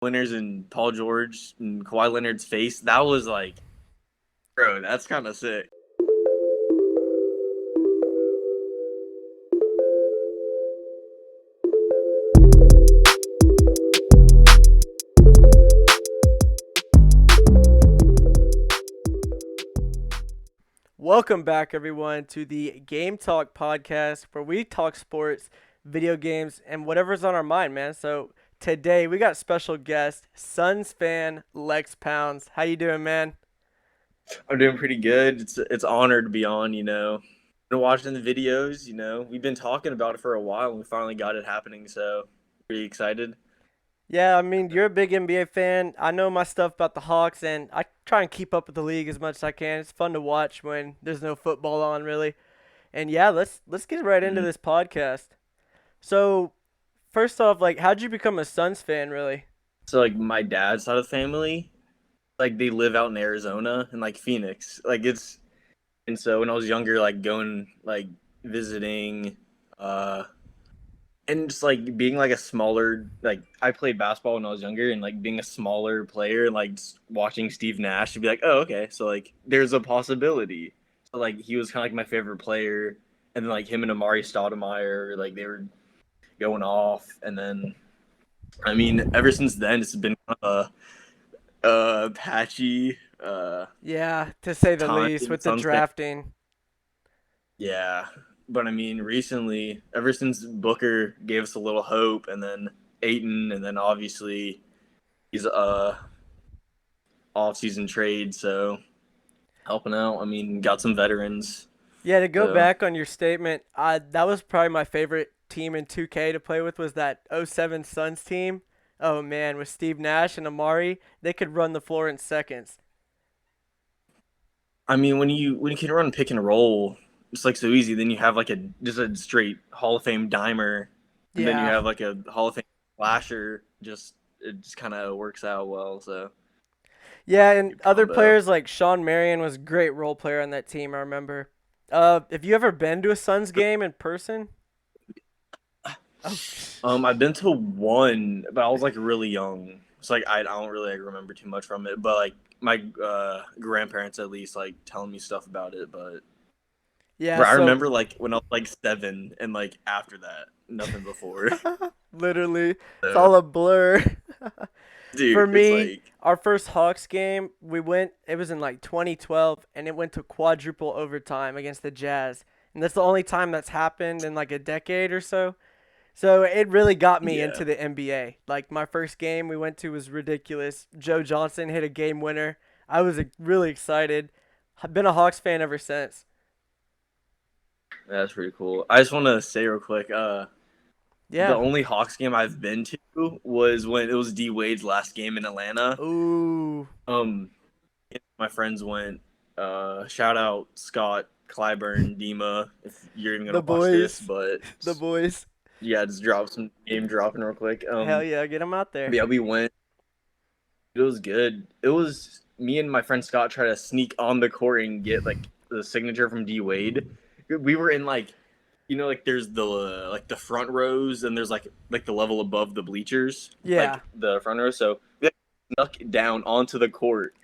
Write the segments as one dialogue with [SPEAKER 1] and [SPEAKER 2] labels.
[SPEAKER 1] winners and Paul George and Kawhi Leonard's face, that was like, bro, that's kind of sick.
[SPEAKER 2] Welcome back, everyone, to the GameTalk podcast where we talk sports, video games, and whatever's on our mind, man. So today we got special guest, Suns fan Lex Pounds. How you doing, man?
[SPEAKER 1] I'm doing pretty good. It's an honor to be on. Been watching the videos. We've been talking about it for a while, and we finally got it happening. So pretty excited.
[SPEAKER 2] Yeah, I mean, you're a big NBA fan. I know my stuff about the Hawks, and I try and keep up with the league as much as I can. It's fun to watch when there's no football on, really. And yeah, let's get right into
[SPEAKER 1] Mhm.
[SPEAKER 2] this podcast. So, first off, like, how'd you become a Suns fan, really?
[SPEAKER 1] So like my dad's side of the family, like they live out in Arizona and like Phoenix. And so when I was younger, like going like visiting, uh, and just like being like a smaller, like I played basketball when I was younger, and like being a smaller player and like just watching Steve Nash to be like, oh okay, so like there's a possibility. So like he was kind of like my favorite player, and then like him and Amari Stoudemire, like they were going off, and then I mean ever since then it's been kind of a patchy
[SPEAKER 2] Yeah, to say the
[SPEAKER 1] time
[SPEAKER 2] least,
[SPEAKER 1] being a
[SPEAKER 2] with the
[SPEAKER 1] Suns fan.
[SPEAKER 2] drafting.
[SPEAKER 1] Yeah, but I mean, recently, ever since Booker gave us a little hope, and then Aiton, and then obviously he's off-season trade, so helping out. I mean, got some veterans,
[SPEAKER 2] Yeah, to go
[SPEAKER 1] so
[SPEAKER 2] back on your statement, that was probably my favorite team in 2K to play with was that '07 Suns team. Oh man, with Steve Nash and Amari, they could run the floor in seconds.
[SPEAKER 1] I mean, when you can run pick and roll, it's like so easy. Then you have like a just a straight Hall of Fame dimer, and then you
[SPEAKER 2] Yeah.
[SPEAKER 1] have like a Hall of Fame flasher. Just it just kind of works out well. So
[SPEAKER 2] Yeah, and
[SPEAKER 1] good
[SPEAKER 2] other
[SPEAKER 1] combo.
[SPEAKER 2] players like Sean Marion was a great role player on that team, I remember. Have you ever been to a Suns game in person? Oh,
[SPEAKER 1] I've been to one, but I was like really young. It's like I don't really like, remember too much from it, but like my grandparents at least like telling me stuff about it. But
[SPEAKER 2] yeah,
[SPEAKER 1] bro, I
[SPEAKER 2] so
[SPEAKER 1] remember like when I was like 7, and like after that, nothing before.
[SPEAKER 2] literally, it's
[SPEAKER 1] So,
[SPEAKER 2] all a blur. For
[SPEAKER 1] dude, it's
[SPEAKER 2] me,
[SPEAKER 1] like
[SPEAKER 2] our first Hawks game, it was in like 2012, and it went to quadruple overtime against the Jazz. And that's the only time that's happened in like a decade or so. So it really got me
[SPEAKER 1] yeah,
[SPEAKER 2] into the NBA. Like my first game we went to was ridiculous. Joe Johnson hit a game winner. I was really excited. I've been a Hawks fan ever since.
[SPEAKER 1] that's pretty cool. I just want to say real quick, the
[SPEAKER 2] Yeah.
[SPEAKER 1] only Hawks game I've been to was when it was D Wade's last game in Atlanta.
[SPEAKER 2] Ooh,
[SPEAKER 1] Um, my friends went. Shout out Scott, Clyburn, Dima, if you're even
[SPEAKER 2] the
[SPEAKER 1] gonna watch this.
[SPEAKER 2] boys.
[SPEAKER 1] But
[SPEAKER 2] The boys.
[SPEAKER 1] yeah, just drop some game dropping real quick.
[SPEAKER 2] Hell yeah, get them out
[SPEAKER 1] But
[SPEAKER 2] there.
[SPEAKER 1] yeah, we went. It was good. It was me and my friend Scott try to sneak on the court and get like the signature from D Wade. We were in like, like there's the like the front rows, and there's like the level above the bleachers,
[SPEAKER 2] Yeah.
[SPEAKER 1] like the front row. So we like, snuck down onto the court,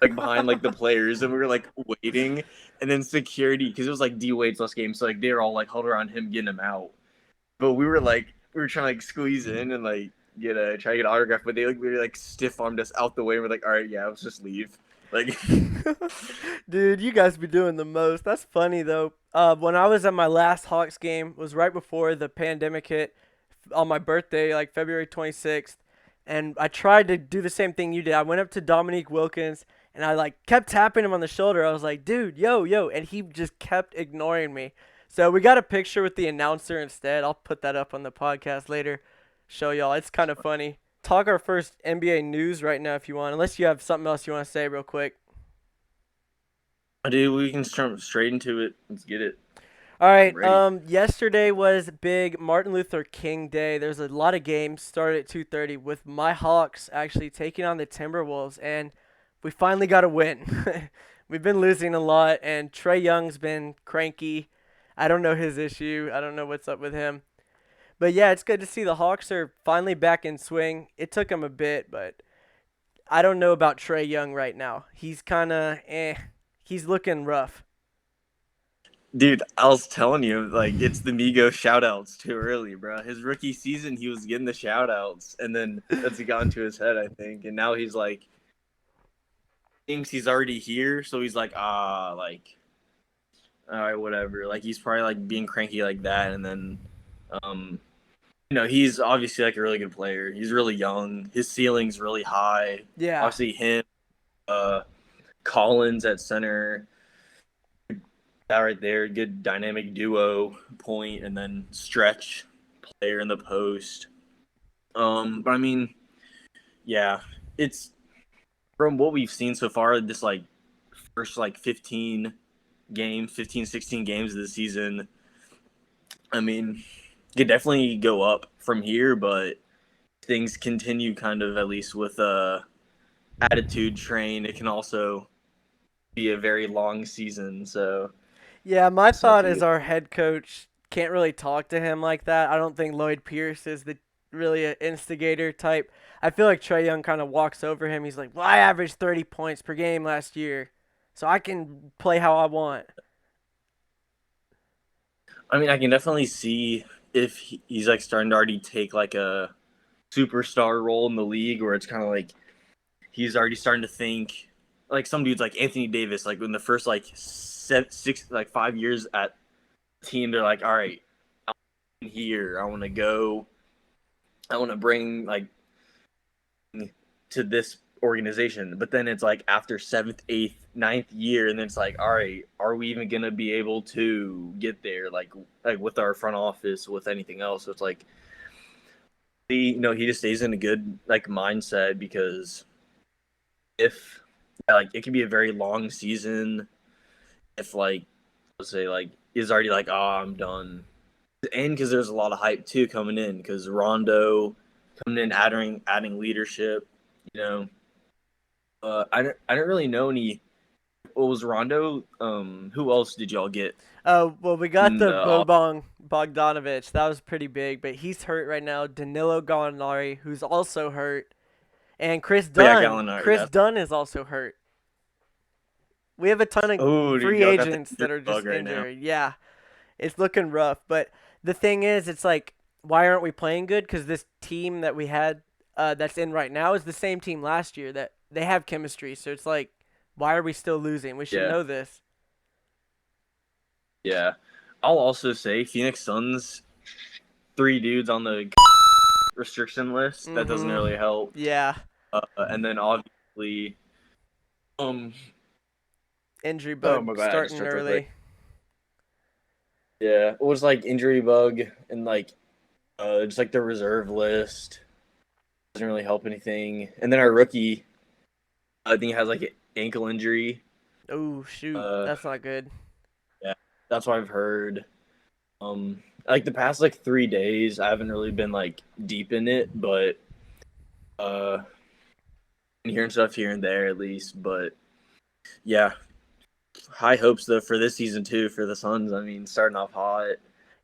[SPEAKER 1] like behind like the players, and we were like waiting, and then security, because it was like D Wade's last game, so like they were all like huddled around him getting him out. But we were trying to like squeeze in and like try to get an autograph, but they like really like stiff armed us out the way. We're like, all right, yeah, let's just leave. Like,
[SPEAKER 2] Dude, you guys be doing the most. That's funny though. When I was at my last Hawks game, was right before the pandemic hit on my birthday, like February 26th, and I tried to do the same thing you did. I went up to Dominique Wilkins and I like kept tapping him on the shoulder. I was like, "Dude, yo, yo," and he just kept ignoring me. So we got a picture with the announcer instead. I'll put that up on the podcast later. Show y'all. It's kind of funny. Talk our first NBA news right now if you want, unless you have something else you want to say real quick.
[SPEAKER 1] dude, we can jump straight into it. Let's get it.
[SPEAKER 2] All
[SPEAKER 1] I'm
[SPEAKER 2] right.
[SPEAKER 1] ready.
[SPEAKER 2] Yesterday was big Martin Luther King Day. There's a lot of games started at 2:30 with my Hawks actually taking on the Timberwolves, and we finally got a win. We've been losing a lot, and Trey Young's been cranky. I don't know his issue. I don't know what's up with him. But yeah, it's good to see the Hawks are finally back in swing. It took them a bit, but I don't know about Trey Young right now. He's kind of He's looking rough.
[SPEAKER 1] Dude, I was telling you, like, it's the Migos shout outs too early, bro. His rookie season, he was getting the shout outs, and then that's got into his head, I think. And now he's like, thinks he's already here, so he's like, like, all right, whatever. Like, he's probably like being cranky like that. And then, um, he's obviously like a really good player. He's really young. His ceiling's really high.
[SPEAKER 2] Yeah.
[SPEAKER 1] Obviously, him, uh, Collins at center, that right there, good dynamic duo point, and then stretch player in the post. But I mean, yeah, it's from what we've seen so far. This like first like 16 games of the season. I mean, could definitely go up from here, but things continue kind of at least with a attitude train. It can also be a very long season, so
[SPEAKER 2] Yeah, my
[SPEAKER 1] it's have
[SPEAKER 2] thought
[SPEAKER 1] to
[SPEAKER 2] is
[SPEAKER 1] get.
[SPEAKER 2] our head coach can't really talk to him like that. I don't think Lloyd Pierce is the really an instigator type. I feel like Trey Young kind of walks over him. He's like, "Well, I averaged 30 points per game last year, so I can play how I want."
[SPEAKER 1] I mean, I can definitely see if he's like starting to already take like a superstar role in the league, where it's kind of like he's already starting to think like some dudes like Anthony Davis, like in the first like 5 years at team, they're like, all right, I'm here. I want to go. I want to bring like to this organization. But then it's like after seventh, eighth, ninth year, and then it's like, all right, are we even gonna be able to get there? Like with our front office, with anything else? So it's like he just stays in a good like mindset because if like it can be a very long season if like let's say like is already like oh I'm done and because there's a lot of hype too coming in because Rondo coming in adding leadership you know I don't really know any what was Rondo who else did y'all get
[SPEAKER 2] Well, we got
[SPEAKER 1] in
[SPEAKER 2] the
[SPEAKER 1] the off
[SPEAKER 2] Bobong Bogdanovich. That was pretty big, but he's hurt right now. Danilo Gallinari, who's also hurt, and Chris
[SPEAKER 1] oh yeah
[SPEAKER 2] Dunn.
[SPEAKER 1] Gallinari
[SPEAKER 2] Chris
[SPEAKER 1] yeah
[SPEAKER 2] Dunn is also hurt. We have a ton of
[SPEAKER 1] oh dude
[SPEAKER 2] free
[SPEAKER 1] y'all got the
[SPEAKER 2] agents
[SPEAKER 1] injury
[SPEAKER 2] that are
[SPEAKER 1] bug
[SPEAKER 2] just
[SPEAKER 1] right now
[SPEAKER 2] injured. Yeah, it's looking rough. But the thing is, it's like, why aren't we playing good? Because this team that we had that's in right now is the same team last year that they have chemistry. So it's like, why are we still losing? We should
[SPEAKER 1] yeah
[SPEAKER 2] know this.
[SPEAKER 1] yeah I'll also say Phoenix Suns three dudes on the restriction list that doesn't
[SPEAKER 2] Mm-hmm.
[SPEAKER 1] really help
[SPEAKER 2] Yeah.
[SPEAKER 1] and then obviously um
[SPEAKER 2] Injury
[SPEAKER 1] oh
[SPEAKER 2] bug
[SPEAKER 1] my bad I just
[SPEAKER 2] starting
[SPEAKER 1] tripped real quick
[SPEAKER 2] early.
[SPEAKER 1] yeah it was like injury bug and like just like the reserve list doesn't really help anything and then our rookie I think he has like an ankle injury
[SPEAKER 2] Oh shoot,
[SPEAKER 1] uh
[SPEAKER 2] that's not good.
[SPEAKER 1] yeah that's what I've heard like the past like 3 days I haven't really been like deep in it but uh been hearing stuff here and there at least but yeah high hopes though for this season too for the Suns. I mean, starting off hot,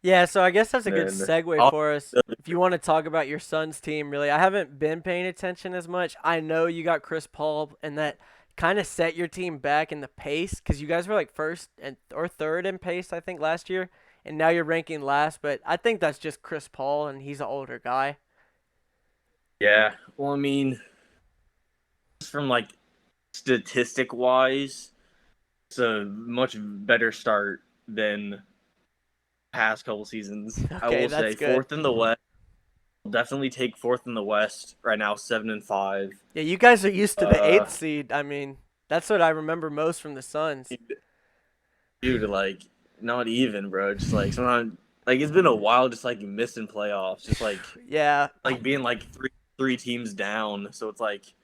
[SPEAKER 2] Yeah, so I guess that's a
[SPEAKER 1] and
[SPEAKER 2] good
[SPEAKER 1] then
[SPEAKER 2] segue
[SPEAKER 1] oh,
[SPEAKER 2] for us. If you want to talk about your son's team, really, I haven't been paying attention as much. I know you got Chris Paul, and that kind of set your team back in the pace because you guys were like first and or third in pace, I think, last year, and now you're ranking last. But I think that's just Chris Paul, and he's an older guy.
[SPEAKER 1] yeah. Well, I mean, from like statistic wise, it's a much better start than past couple seasons. I
[SPEAKER 2] Okay,
[SPEAKER 1] will
[SPEAKER 2] that's
[SPEAKER 1] say
[SPEAKER 2] good.
[SPEAKER 1] fourth in the West. I'll definitely take fourth in the West right now, 7-5.
[SPEAKER 2] Yeah, you guys are used to the
[SPEAKER 1] Uh,
[SPEAKER 2] eighth seed. I mean, that's what I remember most from the Suns.
[SPEAKER 1] dude, like not even, bro. Just like sometimes, like it's been a while, just like missing playoffs, just
[SPEAKER 2] Yeah,
[SPEAKER 1] like being like three teams down. So it's like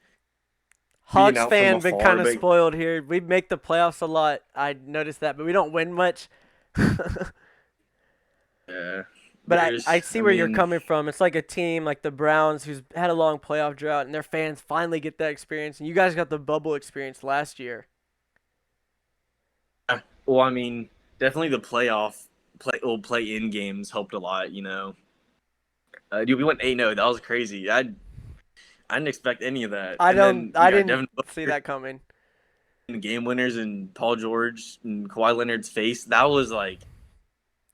[SPEAKER 1] being
[SPEAKER 2] Hawks
[SPEAKER 1] out from
[SPEAKER 2] fan been
[SPEAKER 1] afar,
[SPEAKER 2] kind of
[SPEAKER 1] but
[SPEAKER 2] spoiled here. We make the playoffs a lot. I noticed that, but we don't win much.
[SPEAKER 1] yeah,
[SPEAKER 2] But I
[SPEAKER 1] there's,
[SPEAKER 2] see
[SPEAKER 1] I
[SPEAKER 2] where you're
[SPEAKER 1] mean,
[SPEAKER 2] coming from. It's like a team like the Browns who's had a long playoff drought and their fans finally get that experience. And you guys got the bubble experience last year.
[SPEAKER 1] well, I mean, definitely the play in games helped a lot. Dude, we went 8-0. That was crazy. I didn't expect any of that.
[SPEAKER 2] I
[SPEAKER 1] And
[SPEAKER 2] don't.
[SPEAKER 1] then we
[SPEAKER 2] I
[SPEAKER 1] got
[SPEAKER 2] didn't
[SPEAKER 1] Devin
[SPEAKER 2] see
[SPEAKER 1] Booker
[SPEAKER 2] that coming.
[SPEAKER 1] and game winners and Paul George and Kawhi Leonard's face. That was like,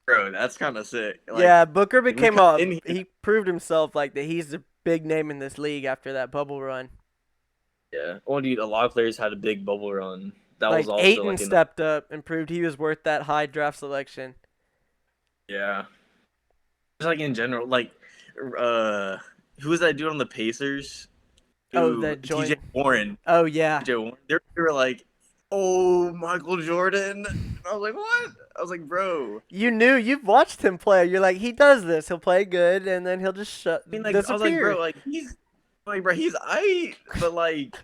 [SPEAKER 1] bro, that's kind of sick. Like,
[SPEAKER 2] Yeah, Booker
[SPEAKER 1] we
[SPEAKER 2] became
[SPEAKER 1] come
[SPEAKER 2] a.
[SPEAKER 1] in here.
[SPEAKER 2] He proved himself like that. He's a big name in this league after that bubble run.
[SPEAKER 1] Yeah. Well, dude, a lot of players had a big bubble run. That was
[SPEAKER 2] Like
[SPEAKER 1] also
[SPEAKER 2] Aiton
[SPEAKER 1] like in,
[SPEAKER 2] stepped up and proved he was worth that high draft selection.
[SPEAKER 1] yeah. Just like in general, like, uh, who was that dude on the Pacers?
[SPEAKER 2] Oh,
[SPEAKER 1] Who,
[SPEAKER 2] that
[SPEAKER 1] TJ
[SPEAKER 2] joined.
[SPEAKER 1] Warren.
[SPEAKER 2] Oh yeah,
[SPEAKER 1] TJ Warren. They were like, oh, Michael Jordan. And I was like, what? I was like, bro.
[SPEAKER 2] you've watched him play. You're like, he does this. He'll play good, and then he'll just
[SPEAKER 1] I mean, like, I was like,
[SPEAKER 2] disappear.
[SPEAKER 1] bro, bro, he's aight, but like,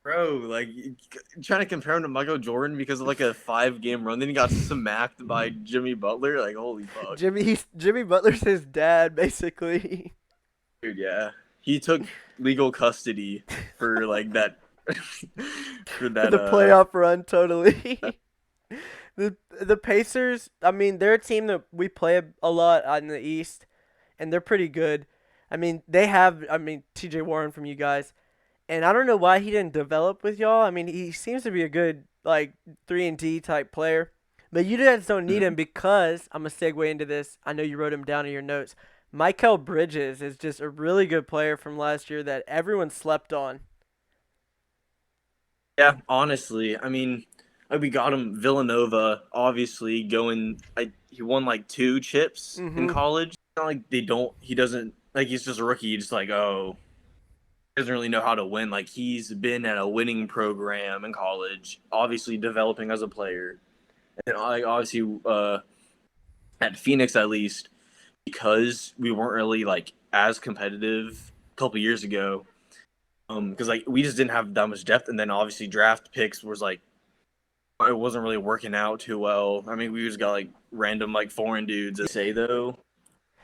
[SPEAKER 1] bro, like, trying to compare him to Michael Jordan because of like a 5 game run, then he got smacked by Jimmy Butler. Like, holy fuck,
[SPEAKER 2] Jimmy Butler's his dad, basically.
[SPEAKER 1] dude, yeah, he took legal custody for like that, for
[SPEAKER 2] For
[SPEAKER 1] that,
[SPEAKER 2] the playoff run, totally. The Pacers, I mean, they're a team that we play a lot in the East, and they're pretty good. I mean, T.J. Warren from you guys, and I don't know why he didn't develop with y'all. I mean, he seems to be a good like 3-and-D type player, but you guys don't need him because I'm gonna segue into this. I know you wrote him down in your notes. Michael Bridges is just a really good player from last year that everyone slept on.
[SPEAKER 1] yeah, honestly, I mean, like, we got him Villanova, obviously going. He won like 2 chips in
[SPEAKER 2] Mm-hmm.
[SPEAKER 1] college. It's not like they don't. He doesn't like he's just a rookie. Just like, oh, doesn't really know how to win. Like, he's been at a winning program in college, obviously developing as a player, and like obviously at Phoenix at least because we weren't really like as competitive a couple years ago. Because like we just didn't have that much depth, and then obviously draft picks was like it wasn't really working out too well. I mean, we just got like random like foreign dudes. Say though,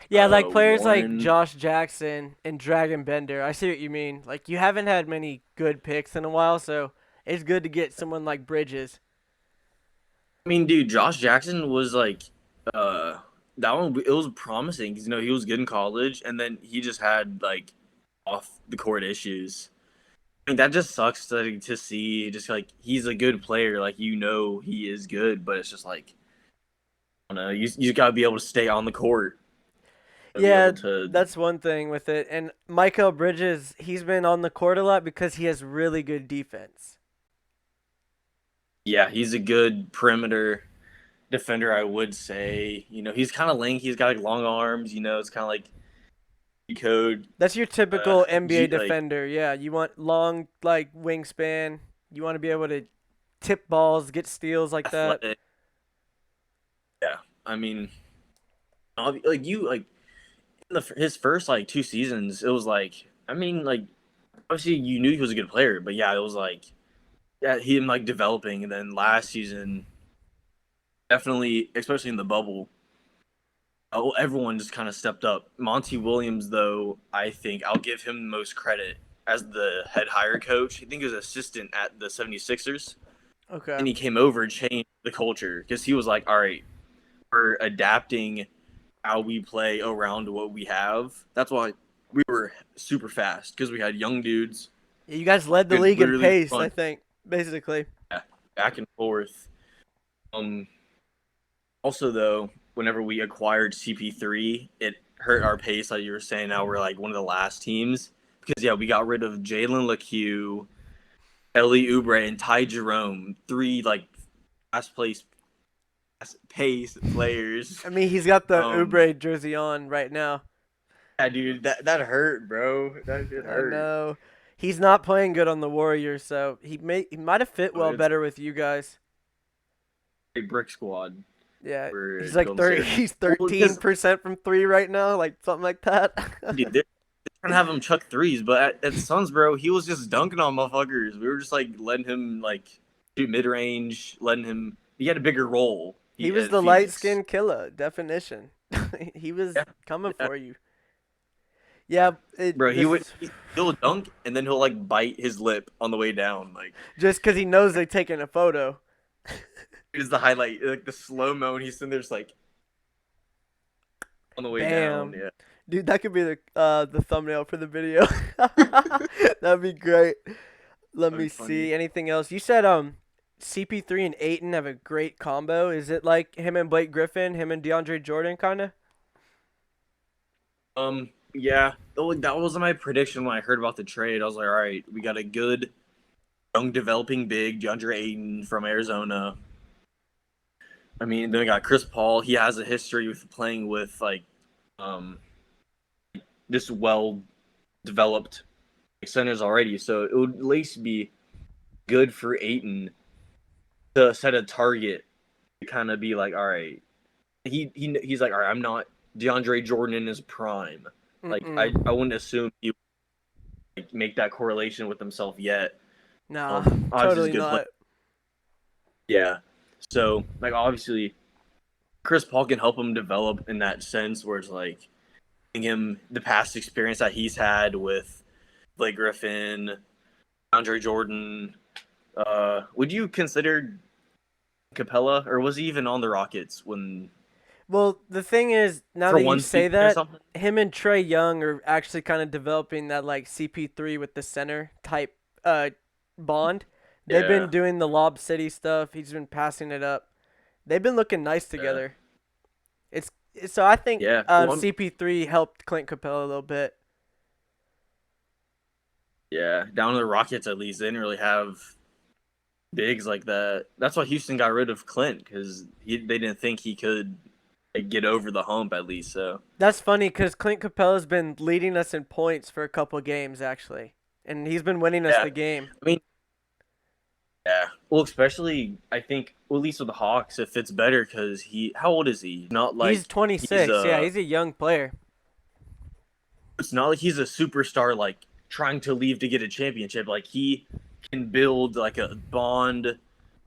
[SPEAKER 2] Yeah, like players like
[SPEAKER 1] Warren.
[SPEAKER 2] Josh Jackson and Dragon Bender. I see what you mean. Like you haven't had many good picks in a while, so it's good to get someone like Bridges.
[SPEAKER 1] I mean, dude, Josh Jackson was like, uh, that one. It was promising because he was good in college, and then he just had like off the court issues. I mean, that just sucks to see. Just like he's a good player, like he is good, but it's just like I don't know. You gotta be able to stay on the court, to be
[SPEAKER 2] Yeah,
[SPEAKER 1] able to.
[SPEAKER 2] that's one thing with it. And Michael Bridges, he's been on the court a lot because he has really good defense.
[SPEAKER 1] Yeah, he's a good perimeter defender, I would say. He's kind of lanky. He's got like long arms. It's kind of like code.
[SPEAKER 2] That's your typical NBA
[SPEAKER 1] Like
[SPEAKER 2] defender. Yeah, you want long like wingspan. You want to be able to tip balls, get steals like that.
[SPEAKER 1] athletic. Yeah, I mean, like you like his first like 2 seasons, it was like I mean like obviously you knew he was a good player, but yeah, it was like yeah him like developing, and then last season definitely, especially in the bubble, everyone just kind of stepped up. Monty Williams, though, I think I'll give him the most credit as the head hire coach. I think he was assistant at the 76ers,
[SPEAKER 2] Okay.
[SPEAKER 1] and he came over and changed the culture because he was like, all right, we're adapting how we play around what we have. That's why we were super fast because we had young dudes
[SPEAKER 2] Yeah, you guys led the
[SPEAKER 1] could
[SPEAKER 2] league in
[SPEAKER 1] literally
[SPEAKER 2] pace,
[SPEAKER 1] run
[SPEAKER 2] I think, basically.
[SPEAKER 1] back and forth. Um, Also, though, whenever we acquired CP3, it hurt our pace. Like you were saying, now we're like one of the last teams because yeah, we got rid of Jalen LeCue, Ellie Oubre, and Ty Jerome, 3 like fast place fast pace players.
[SPEAKER 2] I mean, he's got the
[SPEAKER 1] Um,
[SPEAKER 2] Oubre jersey on right now.
[SPEAKER 1] yeah, dude, that hurt, bro. That did
[SPEAKER 2] I
[SPEAKER 1] hurt.
[SPEAKER 2] know. He's not playing good on the Warriors, so he might have fit well
[SPEAKER 1] It's
[SPEAKER 2] better with you guys.
[SPEAKER 1] a brick squad
[SPEAKER 2] Yeah,
[SPEAKER 1] for
[SPEAKER 2] he's like
[SPEAKER 1] Golden
[SPEAKER 2] 30.
[SPEAKER 1] State.
[SPEAKER 2] He's
[SPEAKER 1] Well, because
[SPEAKER 2] 13% from three right now, like something like that.
[SPEAKER 1] dude, they're trying to have him chuck threes, but at Suns, bro, he was just dunking on motherfuckers. We were just like letting him like shoot mid range, letting him. He had a bigger role.
[SPEAKER 2] He
[SPEAKER 1] He
[SPEAKER 2] was
[SPEAKER 1] at
[SPEAKER 2] the light
[SPEAKER 1] Phoenix.
[SPEAKER 2] skinned killer definition. He was
[SPEAKER 1] Yeah,
[SPEAKER 2] coming
[SPEAKER 1] yeah.
[SPEAKER 2] for you. Yeah,
[SPEAKER 1] Bro,
[SPEAKER 2] this
[SPEAKER 1] he'll dunk and then he'll like bite his lip on the way down. Like
[SPEAKER 2] just because he knows they're taking a photo.
[SPEAKER 1] it's the highlight, like the slow mo, and he's sitting there just like on the way down.
[SPEAKER 2] Bam.
[SPEAKER 1] Yeah,
[SPEAKER 2] Dude, that could be the thumbnail for the video. That'd be great. Let
[SPEAKER 1] That'd
[SPEAKER 2] me
[SPEAKER 1] be funny.
[SPEAKER 2] see. Anything else? You said CP3 and Aiton have a great combo. Is it like him and Blake Griffin, him and DeAndre Jordan kind of?
[SPEAKER 1] Yeah, that was my prediction when I heard about the trade. I was like, all right, we got a good young developing big DeAndre Ayton from Arizona. I mean, then we got Chris Paul. He has a history with playing with like um this well developed centers already, so it would at least be good for Aiton to set a target to kind of be like, all right, he's like, all right, I'm not DeAndre Jordan in his prime. Like I
[SPEAKER 2] Mm-mm.
[SPEAKER 1] wouldn't assume he would like, make that correlation with himself yet.
[SPEAKER 2] Nah,
[SPEAKER 1] Obviously, he's
[SPEAKER 2] totally
[SPEAKER 1] a good player.
[SPEAKER 2] not.
[SPEAKER 1] Yeah. So like obviously, Chris Paul can help him develop in that sense, where it's like giving him the past experience that he's had with Blake Griffin, Andre Jordan. Would you consider Capella, or was he even on the Rockets when
[SPEAKER 2] Well, the thing is, now
[SPEAKER 1] for
[SPEAKER 2] that you
[SPEAKER 1] one
[SPEAKER 2] say
[SPEAKER 1] season or
[SPEAKER 2] that,
[SPEAKER 1] something?
[SPEAKER 2] him and Trey Young are actually kind of developing that like CP3 with the center type bond. They've been
[SPEAKER 1] Yeah,
[SPEAKER 2] doing the Lob City stuff. He's been passing it up. They've been looking nice
[SPEAKER 1] yeah,
[SPEAKER 2] together. It's so I think
[SPEAKER 1] yeah. Well,
[SPEAKER 2] CP3 helped Clint Capella a little bit.
[SPEAKER 1] yeah. Down to the Rockets, at least they didn't really have bigs like that. That's why Houston got rid of Clint because they didn't think he could like, get over the hump at least. So
[SPEAKER 2] That's funny because Clint Capella's been leading us in points for a couple games actually, and he's been winning us
[SPEAKER 1] yeah,
[SPEAKER 2] the game.
[SPEAKER 1] I mean, yeah. Well, especially I think, well, at least with the Hawks, it fits better because how old is he? Not
[SPEAKER 2] He's
[SPEAKER 1] like he's
[SPEAKER 2] 26. Yeah, he's a young player.
[SPEAKER 1] it's not like he's a superstar like trying to leave to get a championship. Like he can build like a bond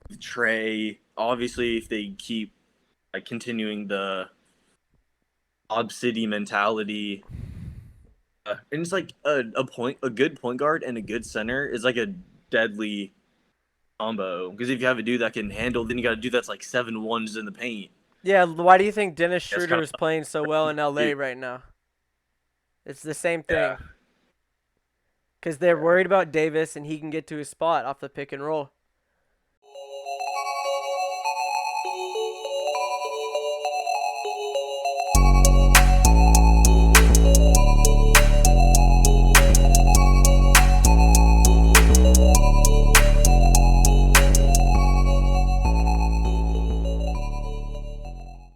[SPEAKER 1] with Trey. Obviously, if they keep like continuing the Ob City mentality, and it's like a good point guard and a good center is like a deadly combo. Because if you have a dude that can handle, then you got a dude that's like 7 1s in the paint.
[SPEAKER 2] Yeah, why do you think Dennis
[SPEAKER 1] That's
[SPEAKER 2] Schroeder
[SPEAKER 1] kind
[SPEAKER 2] is
[SPEAKER 1] of
[SPEAKER 2] playing so well in LA right now? It's the same
[SPEAKER 1] yeah,
[SPEAKER 2] thing because they're
[SPEAKER 1] yeah,
[SPEAKER 2] worried about Davis and he can get to his spot off the pick and roll.